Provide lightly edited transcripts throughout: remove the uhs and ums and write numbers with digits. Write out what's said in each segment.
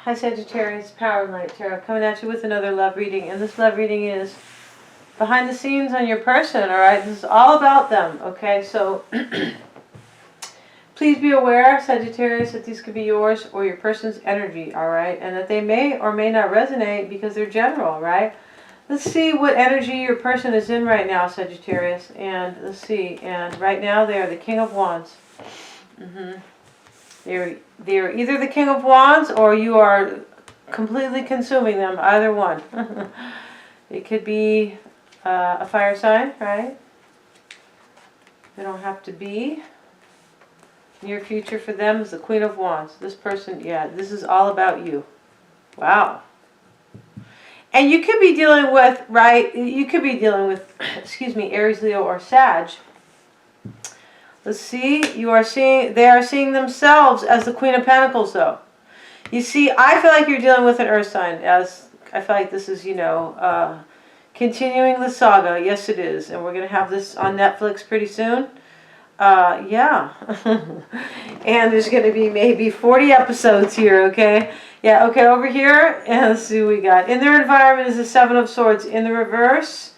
Hi Sagittarius, Power and Light Tarot coming at you with another love reading. And this love reading is behind the scenes on your person, alright? This is all about them, okay? So please be aware, Sagittarius, that these could be yours or your person's energy, alright? And that they may or may not resonate because they're general, right? Let's see what energy your person is in right now, Sagittarius. And let's see. And right now they are the King of Wands. They're either the King of Wands or you are completely consuming them, either one. It could be a fire sign, right? They don't have to be. Near future for them is the Queen of Wands. This person, yeah, this is all about you. Wow. And you could be dealing with, right, you could be dealing with, excuse me, Aries, Leo, or Sag. Let's see, they are seeing themselves as the Queen of Pentacles, though. You see, I feel like you're dealing with an earth sign, as I feel like this is, you know, continuing the saga. Yes, it is. And we're going to have this on Netflix pretty soon. Yeah. And there's going to be maybe 40 episodes here, okay? Yeah, okay, over here, and let's see what we got. In their environment is the Seven of Swords in the reverse.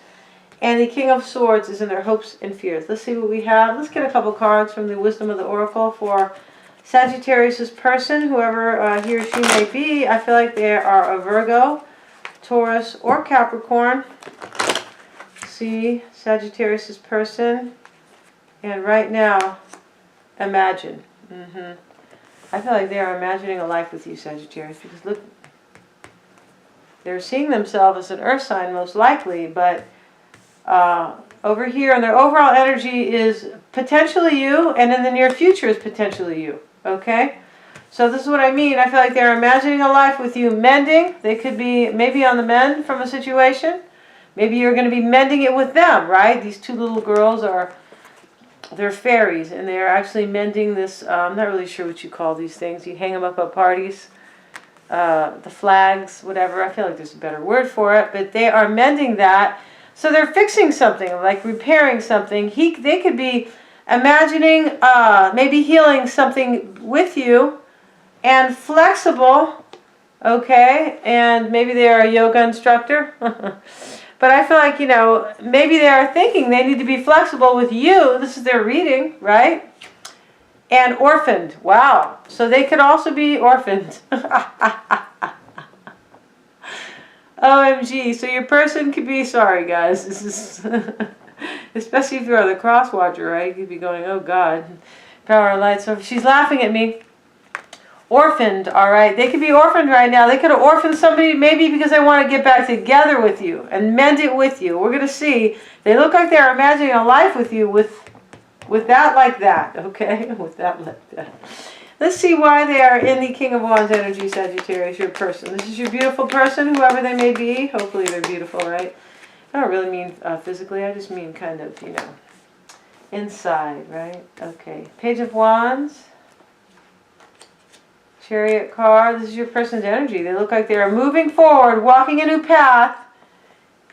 And the King of Swords is in their hopes and fears. Let's see what we have. Let's get a couple cards from the Wisdom of the Oracle for Sagittarius' person, whoever he or she may be. I feel like they are a Virgo, Taurus, or Capricorn. Let's see, Sagittarius' person. And right now, imagine. I feel like they are imagining a life with you, Sagittarius, because look, they're seeing themselves as an earth sign most likely, but over here, and their overall energy is potentially you, and in the near future is potentially you, okay? So this is what I mean. I feel like they're imagining a life with you, mending. They could be maybe on the mend from a situation. Maybe you're going to be mending it with them, right? These two little girls they're fairies, and they're actually mending this, I'm not really sure what you call these things. You hang them up at parties, the flags, whatever. I feel like there's a better word for it, but they are mending that. So they're fixing something, like repairing something. They could be imagining, maybe healing something with you, and flexible, okay? And maybe they are a yoga instructor. But I feel like, you know, maybe they are thinking they need to be flexible with you. This is their reading, right? And orphaned. Wow. So they could also be orphaned. OMG, so your person could be, sorry guys, this is, especially if you're the cross watcher, right? You could be going, oh God, power and light. So she's laughing at me. Orphaned, all right? They could be orphaned right now. They could have orphaned somebody maybe because they want to get back together with you and mend it with you. We're going to see. They look like they're imagining a life with you with that like that, okay? With that like that. Let's see why they are in the King of Wands energy, Sagittarius, your person. This is your beautiful person, whoever they may be. Hopefully they're beautiful, right? I don't really mean physically. I just mean kind of, you know, inside, right? Okay. Page of Wands. Chariot card. This is your person's energy. They look like they are moving forward, walking a new path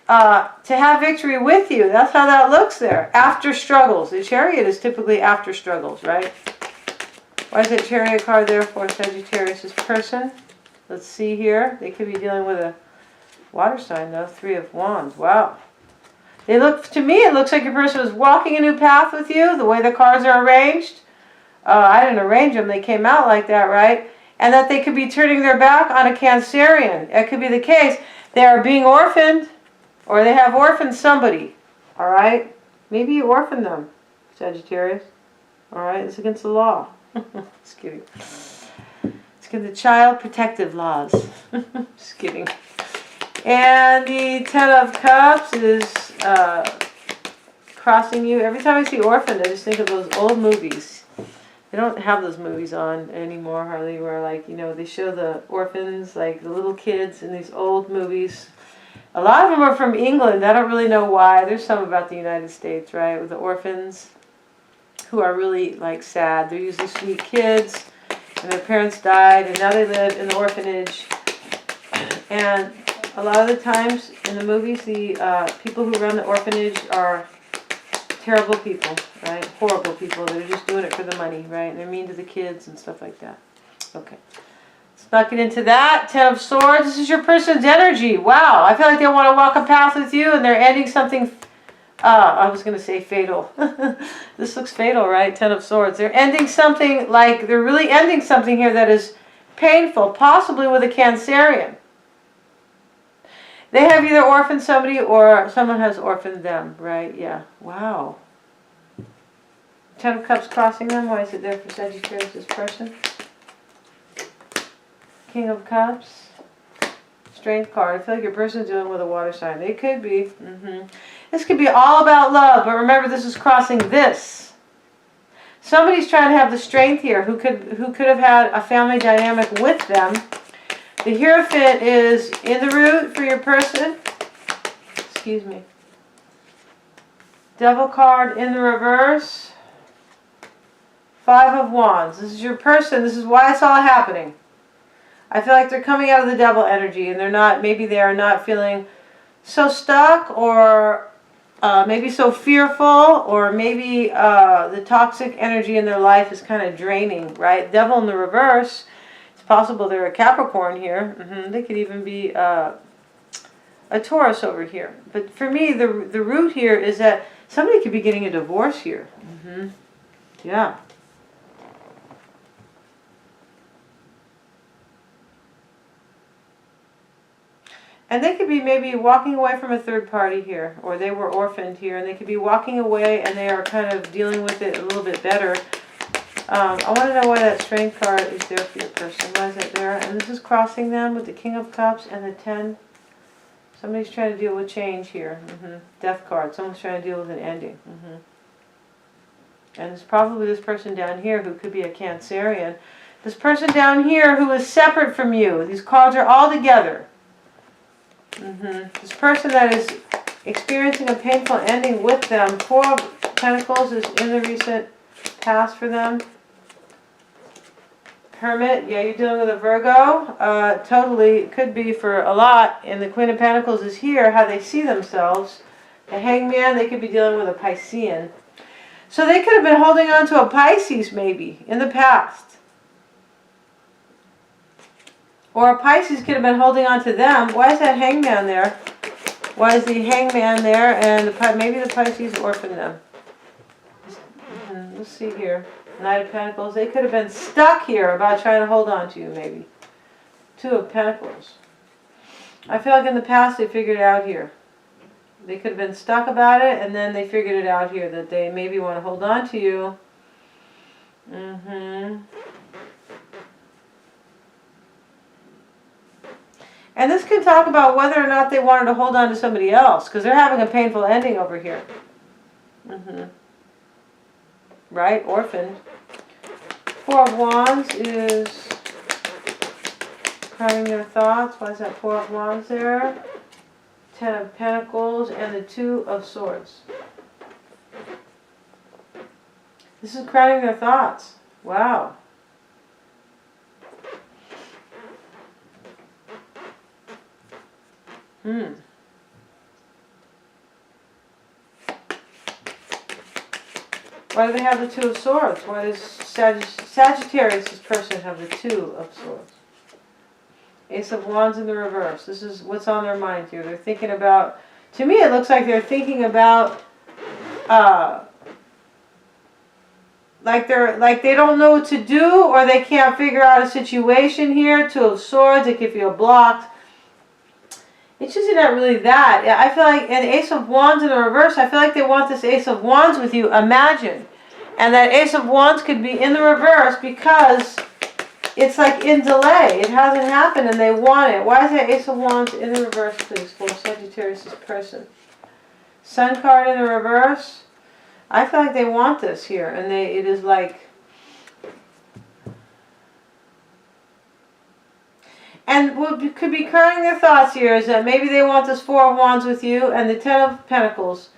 to have victory with you. That's how that looks there. After struggles. The Chariot is typically after struggles, right? Why is that Chariot card there for Sagittarius' person? Let's see here. They could be dealing with a water sign, though. Three of Wands. Wow. They look, to me, it looks like your person is walking a new path with you, the way the cards are arranged. I didn't arrange them. They came out like that, right? And that they could be turning their back on a Cancerian. That could be the case. They are being orphaned, or they have orphaned somebody. All right? Maybe you orphaned them, Sagittarius. All right? It's against the law. Just kidding. It's against the child protective laws. Just kidding. And the Ten of Cups is crossing you. Every time I see orphaned, I just think of those old movies. They don't have those movies on anymore, hardly, where, like, you know, they show the orphans, like the little kids in these old movies. A lot of them are from England. I don't really know why. There's some about the United States, right, with the orphans who are really, like, sad. They're usually sweet kids, and their parents died, and now they live in the orphanage. And a lot of the times in the movies, the people who run the orphanage are terrible people, right? Horrible people. They're just doing it for the money, right? And they're mean to the kids and stuff like that. Okay. not get into that. Ten of Swords. This is your person's energy. Wow. I feel like they want to walk a path with you and they're ending something. I was going to say fatal. This looks fatal, right? Ten of Swords. They're ending something like, they're really ending something here that is painful, possibly with a Cancerian. They have either orphaned somebody or someone has orphaned them, right? Yeah. Wow. Ten of Cups crossing them. Why is it there for Sagittarius, this person? King of Cups. Strength card. I feel like your person's dealing with a water sign. They could be. This could be all about love, but remember this is crossing this. Somebody's trying to have the strength here who could have had a family dynamic with them. The Hierophant is in the root for your person. Excuse me. Devil card in the reverse. Five of Wands. This is your person. This is why it's all happening. I feel like they're coming out of the devil energy and they're not, maybe they are not feeling so stuck or maybe so fearful, or maybe the toxic energy in their life is kind of draining, right? Devil in the reverse. It's possible they're a Capricorn here. They could even be a Taurus over here. But for me, the root here is that somebody could be getting a divorce here. Yeah. And they could be maybe walking away from a third party here, or they were orphaned here, and they could be walking away and they are kind of dealing with it a little bit better. I want to know why that Strength card is there for your person. Why is it there? And this is crossing them with the King of Cups and the 10. Somebody's trying to deal with change here. Death card. Someone's trying to deal with an ending. And it's probably this person down here who could be a Cancerian. This person down here who is separate from you. These cards are all together. This person that is experiencing a painful ending with them. Four of Pentacles is in the recent past for them. Hermit, yeah, you're dealing with a Virgo. Totally could be for a lot. And the Queen of Pentacles is here, how they see themselves. The Hangman, they could be dealing with a Piscean. So they could have been holding on to a Pisces maybe in the past. Or a Pisces could have been holding on to them. Why is that Hangman there? Why is the Hangman there? And maybe the Pisces orphaned them. Let's see here. Knight of Pentacles. They could have been stuck here about trying to hold on to you maybe. Two of Pentacles. I feel like in the past they figured it out here. They could have been stuck about it and then they figured it out here that they maybe want to hold on to you. And this can talk about whether or not they wanted to hold on to somebody else, because they're having a painful ending over here. Right? Orphaned. Four of Wands is crowning their thoughts. Why is that Four of Wands there? Ten of Pentacles and the Two of Swords. This is crowning their thoughts. Wow. Why do they have the Two of Swords? Why does Sagittarius, this person, have the Two of Swords? Ace of Wands in the reverse. This is what's on their mind here. They're thinking about, to me it looks like they're thinking about, like they don't know what to do, or they can't figure out a situation here. Two of Swords, they could feel blocked. It's usually not really that. I feel like an Ace of Wands in the reverse, I feel like they want this Ace of Wands with you. Imagine. And that Ace of Wands could be in the reverse because it's like in delay. It hasn't happened and they want it. Why is that Ace of Wands in the reverse, please, for Sagittarius' person? Sun card in the reverse. I feel like they want this here. And it is like... And what could be crowning their thoughts here is that maybe they want this Four of Wands with you and the Ten of Pentacles.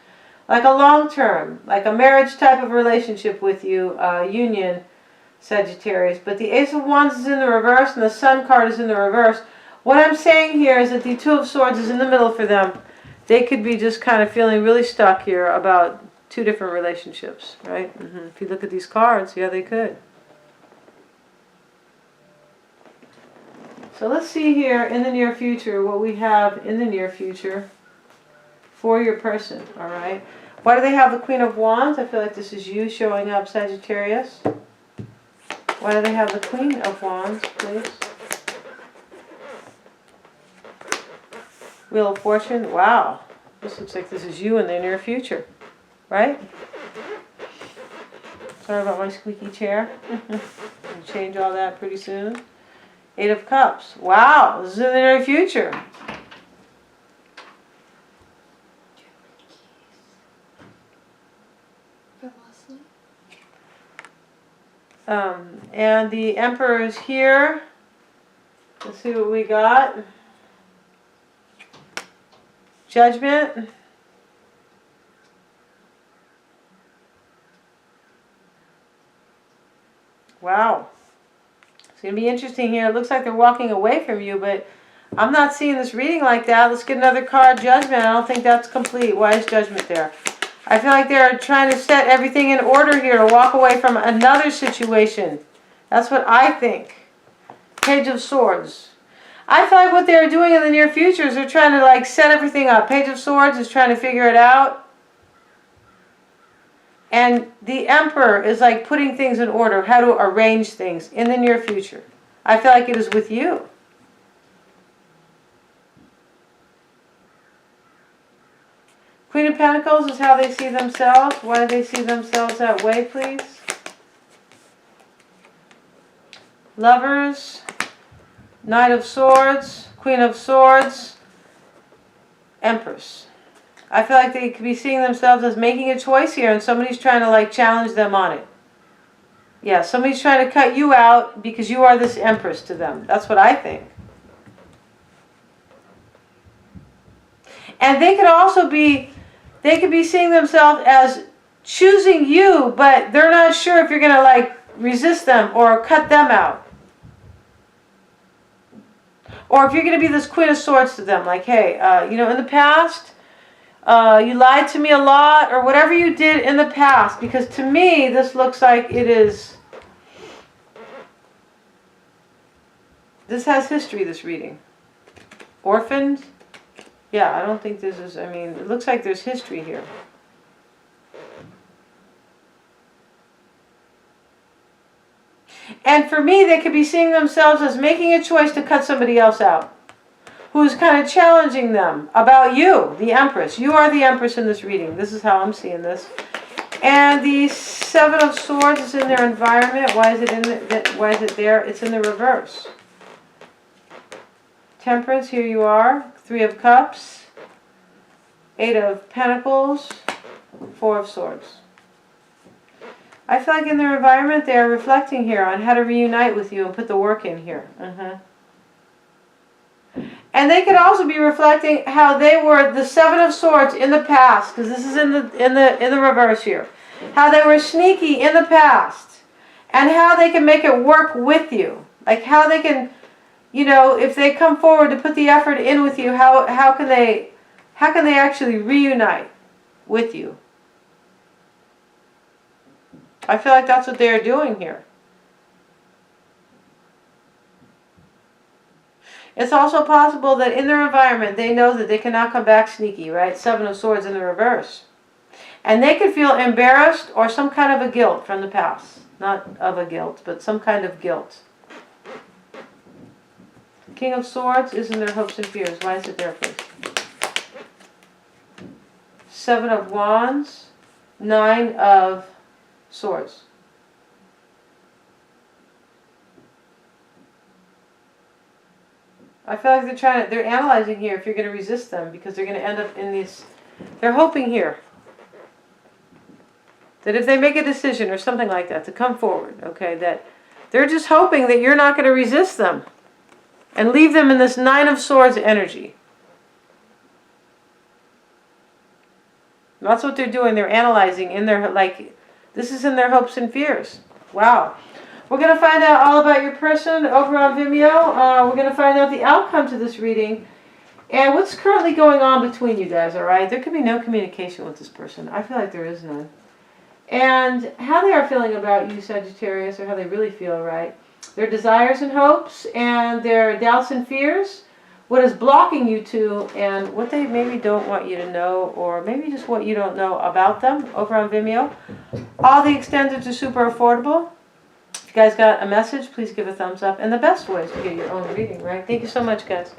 Like a long-term, like a marriage type of relationship with you, union, Sagittarius. But the Ace of Wands is in the reverse and the Sun card is in the reverse. What I'm saying here is that the Two of Swords is in the middle for them. They could be just kind of feeling really stuck here about two different relationships, right? If you look at these cards, yeah, they could. So let's see here in the near future what we have in the near future for your person, all right? Why do they have the Queen of Wands? I feel like this is you showing up, Sagittarius. Why do they have the Queen of Wands, please? Wheel of Fortune. Wow. This looks like this is you in the near future, right? Sorry about my squeaky chair. I'll change all that pretty soon. Eight of Cups. Wow, this is in the near future. And the Emperor is here. Let's see what we got. Judgment. Wow. It's going to be interesting here. It looks like they're walking away from you, but I'm not seeing this reading like that. Let's get another card, Judgment. I don't think that's complete. Why is Judgment there? I feel like they're trying to set everything in order here to walk away from another situation. That's what I think. Page of Swords. I feel like what they're doing in the near future is they're trying to like set everything up. Page of Swords is trying to figure it out. And the Emperor is like putting things in order, how to arrange things in the near future. I feel like it is with you. Queen of Pentacles is how they see themselves. Why do they see themselves that way, please? Lovers, Knight of Swords, Queen of Swords, Empress. I feel like they could be seeing themselves as making a choice here and somebody's trying to like challenge them on it. Yeah, somebody's trying to cut you out because you are this Empress to them. That's what I think. And they could also be, they could be seeing themselves as choosing you, but they're not sure if you're going to like resist them or cut them out. Or if you're going to be this Queen of Swords to them, like, hey, you know, in the past, you lied to me a lot, or whatever you did in the past, because to me, this looks like it is, this has history, this reading. Orphaned? Yeah, I don't think this is, I mean, it looks like there's history here. And for me, they could be seeing themselves as making a choice to cut somebody else out, who's kind of challenging them about you, the Empress. You are the Empress in this reading. This is how I'm seeing this. And the Seven of Swords is in their environment. Why is it in why is it there? It's in the reverse. Temperance, here you are. Three of Cups, Eight of Pentacles, Four of Swords. I feel like in their environment they are reflecting here on how to reunite with you and put the work in here. And they could also be reflecting how they were the Seven of Swords in the past, because this is in the reverse here. How they were sneaky in the past, and how they can make it work with you. Like how they can, you know, if they come forward to put the effort in with you, how can they actually reunite with you? I feel like that's what they're doing here. It's also possible that in their environment, they know that they cannot come back sneaky, right? Seven of Swords in the reverse. And they could feel embarrassed or some kind of a guilt from the past. Not of a guilt, but some kind of guilt. King of Swords is in their hopes and fears. Why is it there, please? Seven of Wands, Nine of Swords. I feel like they're analyzing here if you're going to resist them, because they're going to end up in these, they're hoping here that if they make a decision or something like that to come forward, okay, that they're just hoping that you're not going to resist them and leave them in this Nine of Swords energy. And that's what they're doing. They're analyzing in their, like, this is in their hopes and fears. Wow. We're going to find out all about your person over on Vimeo. We're going to find out the outcome to this reading and what's currently going on between you guys, all right? There could be no communication with this person. I feel like there is none. And how they are feeling about you, Sagittarius, or how they really feel, right? their desires and hopes, and their doubts and fears, what is blocking you to, and what they maybe don't want you to know, or maybe just what you don't know about them over on Vimeo. All the extendeds are super affordable. If you guys got a message, please give a thumbs up. And the best way is to get your own reading, right? Thank you so much, guys.